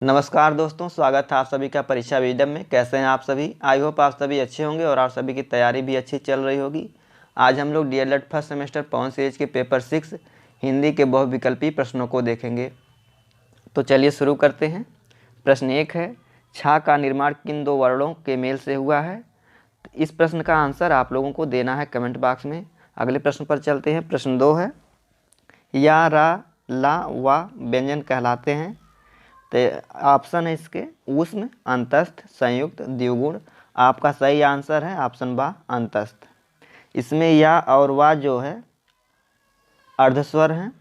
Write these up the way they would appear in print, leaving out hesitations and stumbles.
नमस्कार दोस्तों, स्वागत है आप सभी का परीक्षा विजडम में। कैसे हैं आप सभी? आई होप आप सभी अच्छे होंगे और आप सभी की तैयारी भी अच्छी चल रही होगी। आज हम लोग डीएलएड फर्स्ट सेमेस्टर पवन सीरीज के पेपर 6 हिंदी के बहुविकल्पी प्रश्नों को देखेंगे। तो चलिए शुरू करते हैं। प्रश्न 1 है, छा का निर्माण किन दो वर्णों के मेल से हुआ है? इस प्रश्न का आंसर आप लोगों को देना है कमेंट बॉक्स में। अगले प्रश्न पर चलते हैं। प्रश्न 2 है, या, रा, ला, वा व्यंजन कहलाते हैं। तो ऑप्शन है इसके ऊष्म, अंतस्थ, संयुक्त, द्विगुण। आपका सही आंसर है ऑप्शन बा, अंतस्थ। इसमें या और वा जो है अर्धस्वर है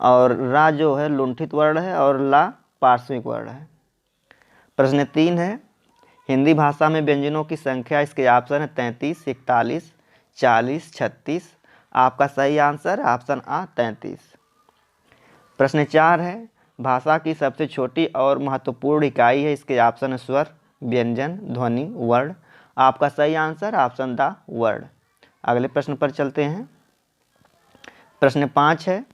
और रा जो है लुंठित वर्ण है और ला पार्श्विक वर्ण है। प्रश्न 3 है, हिंदी भाषा में व्यंजनों की संख्या। इसके ऑप्शन है 33, 41, 40, 36। आपका सही आंसर है ऑप्शन आ, 33। प्रश्न 4 है, भाषा की सबसे छोटी और महत्वपूर्ण इकाई है। इसके ऑप्शन है स्वर, व्यंजन, ध्वनि, वर्ण। आपका सही आंसर ऑप्शन द, वर्ण। अगले प्रश्न पर चलते हैं। प्रश्न 5 है,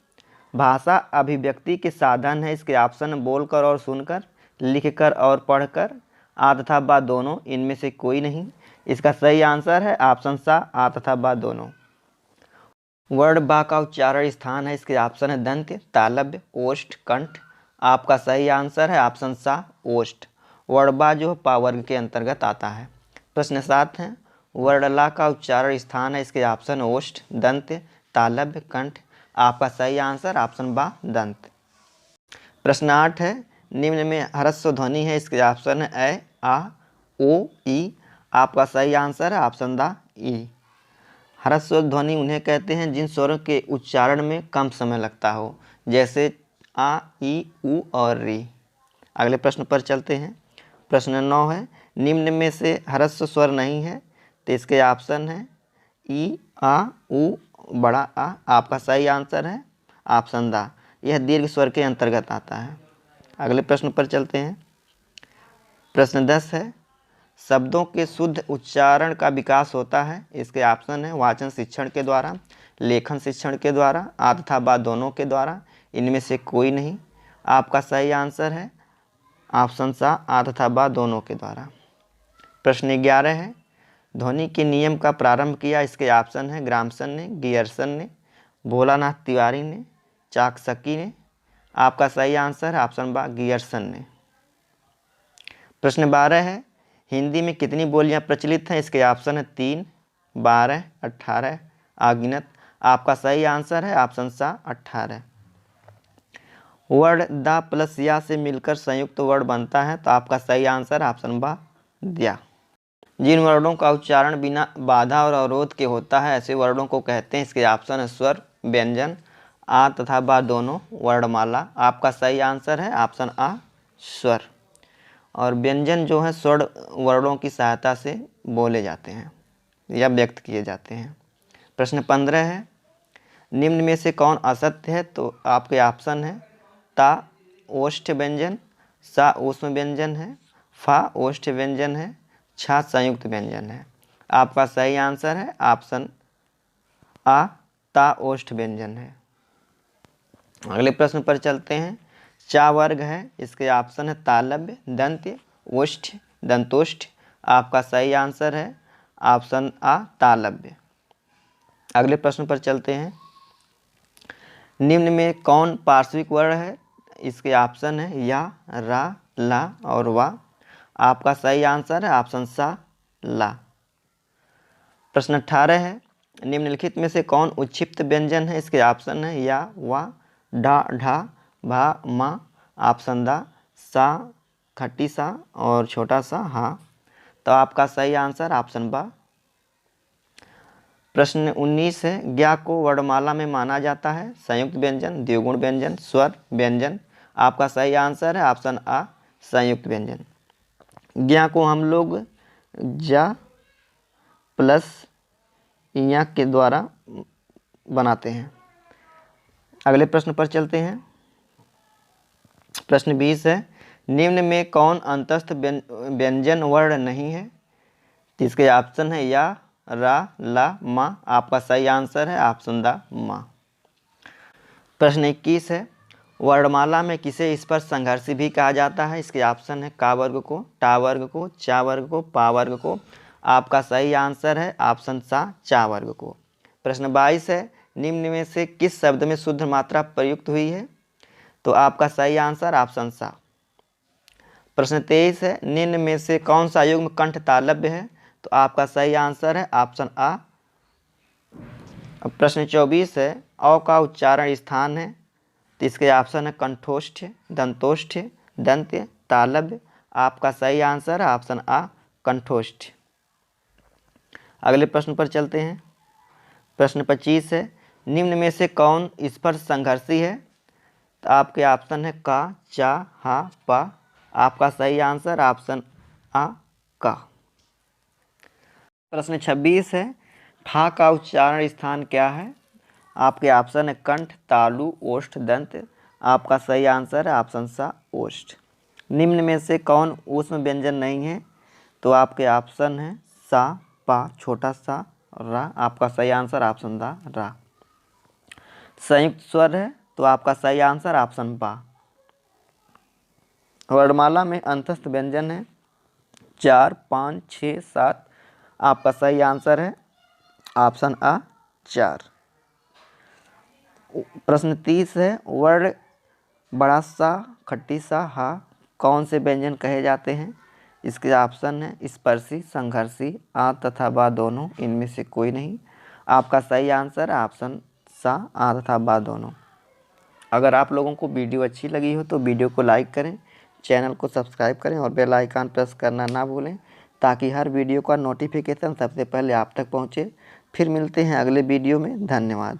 भाषा अभिव्यक्ति के साधन है। इसके ऑप्शन बोलकर और सुनकर, लिखकर और पढ़कर, आ तथा बा दोनों, इनमें से कोई नहीं। इसका सही आंसर है ऑप्शन सा, आ तथा बा दोनों। वर्ण बा का उच्चारण स्थान है। इसके ऑप्शन है दंत्य, तालव्य, ओष्ठ, कंठ। आपका सही आंसर है ऑप्शन सा, ओष्ठ। वर्ण बा जो पा वर्ग के अंतर्गत आता है। प्रश्न 7 है, वर्ण ला का उच्चारण स्थान है। इसके ऑप्शन ओष्ठ, दंत्य, तालव्य, कंठ। आपका सही आंसर ऑप्शन बा, दंत। प्रश्न 8 है, निम्न में ह्रस्व ध्वनि है। इसके ऑप्शन है ए, आ, ओ, ई। आपका सही आंसर है ऑप्शन द, ई। ह्रस्व ध्वनि उन्हें कहते हैं जिन स्वरों के उच्चारण में कम समय लगता हो, जैसे आ, ई, उ और री। अगले प्रश्न पर चलते हैं। प्रश्न 9 है, निम्न में से ह्रस्व स्वर नहीं है। तो इसके ऑप्शन है ई, आ, उ, बड़ा आ। आपका सही आंसर है ऑप्शन दा, यह दीर्घ स्वर के अंतर्गत आता है। अगले प्रश्न पर चलते हैं। प्रश्न 10 है, शब्दों के शुद्ध उच्चारण का विकास होता है। इसके ऑप्शन है वाचन शिक्षण के द्वारा, लेखन शिक्षण के द्वारा, आ तथा बा दोनों के द्वारा, इनमें से कोई नहीं। आपका सही आंसर है ऑप्शन सा, आ तथा बा दोनों के द्वारा। प्रश्न 11 है, ध्वनि के नियम का प्रारंभ किया। इसके ऑप्शन है ग्रामसन ने, गियर्सन ने, भोलानाथ तिवारी ने, चाकसकी ने। आपका सही आंसर है ऑप्शन बा, गियर्सन ने। प्रश्न 12 है, हिंदी में कितनी बोलियां प्रचलित हैं। इसके ऑप्शन है 3, 12, 18, अगिनत। आपका सही आंसर है ऑप्शन सा, 18। वर्ण द प्लस या से मिलकर संयुक्त वर्ण बनता है। तो आपका सही आंसर ऑप्शन बा, द्या। जिन वर्णों का उच्चारण बिना बाधा और अवरोध के होता है, ऐसे वर्णों को कहते हैं। इसके ऑप्शन है स्वर, व्यंजन, आ तथा बा दोनों, वर्णमाला। आपका सही आंसर है ऑप्शन आ, स्वर। और व्यंजन जो है स्वर वर्णों की सहायता से बोले जाते हैं या व्यक्त किए जाते हैं। प्रश्न 15 है, निम्न में से कौन असत्य है। तो आपके ऑप्शन है ता ओष्ठ व्यंजन, सा ऊष्म व्यंजन है, फा ओष्ठ व्यंजन है, छा संयुक्त व्यंजन है। आपका सही आंसर है ऑप्शन आ, ता ओष्ठ व्यंजन है। अगले प्रश्न पर चलते हैं। चा वर्ग है। इसके ऑप्शन है तालव्य, दंत्य, ओष्ठ, दंतोष्ठ। आपका सही आंसर है ऑप्शन आ, तालव्य। अगले प्रश्न पर चलते हैं। निम्न में कौन पार्श्विक वर्ण है। इसके ऑप्शन है या, रा, ला और वा। आपका सही आंसर है ऑप्शन सा, ला। प्रश्न 18 है, निम्नलिखित में से कौन उच्छिप्त व्यंजन है। इसके ऑप्शन है या, वा, डा, ढा, भा, मा। ऑप्शन दा, सा, खट्टी सा और छोटा सा हा। तो आपका सही आंसर ऑप्शन बा। प्रश्न 19 है, ज्ञा को वर्णमाला में माना जाता है। संयुक्त व्यंजन, द्विगुण व्यंजन, स्वर, व्यंजन। आपका सही आंसर है ऑप्शन आ, संयुक्त व्यंजन। ज्ञा को हम लोग जा प्लस इया के द्वारा बनाते हैं। अगले प्रश्न पर चलते हैं। प्रश्न 20 है, निम्न में कौन अंतस्थ व्यंजन वर्ण नहीं है। इसके ऑप्शन है या, रा, ला, मा। आपका सही आंसर है ऑप्शन द, मा। प्रश्न 21 है, वर्णमाला में किसे स्पर्श संघर्षी भी कहा जाता है? इसके ऑप्शन है का वर्ग को, टा वर्ग को, चा वर्ग को, पा वर्ग को। आपका सही आंसर है ऑप्शन सा, चा वर्ग को। प्रश्न 22 है, निम्न में से किस शब्द में शुद्ध मात्रा प्रयुक्त हुई है? तो आपका सही आंसर ऑप्शन सा। प्रश्न 23 है, निम्न में से कौन सा युग्म कंठ तालव्य है? तो आपका सही आंसर है ऑप्शन आ। अब प्रश्न 24 है, अ का उच्चारण स्थान है? तो इसके ऑप्शन है कंठोष्ठ, दंतोष्ठ, दंत्य, तालव्य। आपका सही आंसर है ऑप्शन आ, कंठोष्ठ। अगले प्रश्न पर चलते हैं। प्रश्न 25 है, निम्न में से कौन स्पर्श संघर्षी है? तो आपके ऑप्शन है का, चा, हा, पा। आपका सही आंसर ऑप्शन आ, का। प्रश्न 26 है, फा का उच्चारण स्थान क्या है? आपके ऑप्शन है कंठ, तालु, ओष्ठ, दंत। आपका सही आंसर है ऑप्शन सा, ओष्ठ। निम्न में से कौन ऊष्म व्यंजन नहीं है? तो आपके ऑप्शन है सा, पा, छोटा सा, रा। आपका सही आंसर ऑप्शन दा, रा। संयुक्त स्वर है? तो आपका सही आंसर ऑप्शन बा। वर्णमाला में अंतस्थ व्यंजन है 4, 5, 6, 7। आपका सही आंसर है ऑप्शन आ, 4। प्रश्न 30 है, वर्ण बड़ा सा, खट्टी सा, हा कौन से व्यंजन कहे जाते हैं? इसके ऑप्शन है स्पर्शी, संघर्षी, आ तथा बा दोनों, इनमें से कोई नहीं। आपका सही आंसर ऑप्शन सा, आ तथा बा दोनों। अगर आप लोगों को वीडियो अच्छी लगी हो तो वीडियो को लाइक करें, चैनल को सब्सक्राइब करें और बेल आइकन प्रेस करना ना भूलें, ताकि हर वीडियो का नोटिफिकेशन सबसे पहले आप तक पहुंचे। फिर मिलते हैं अगले वीडियो में। धन्यवाद।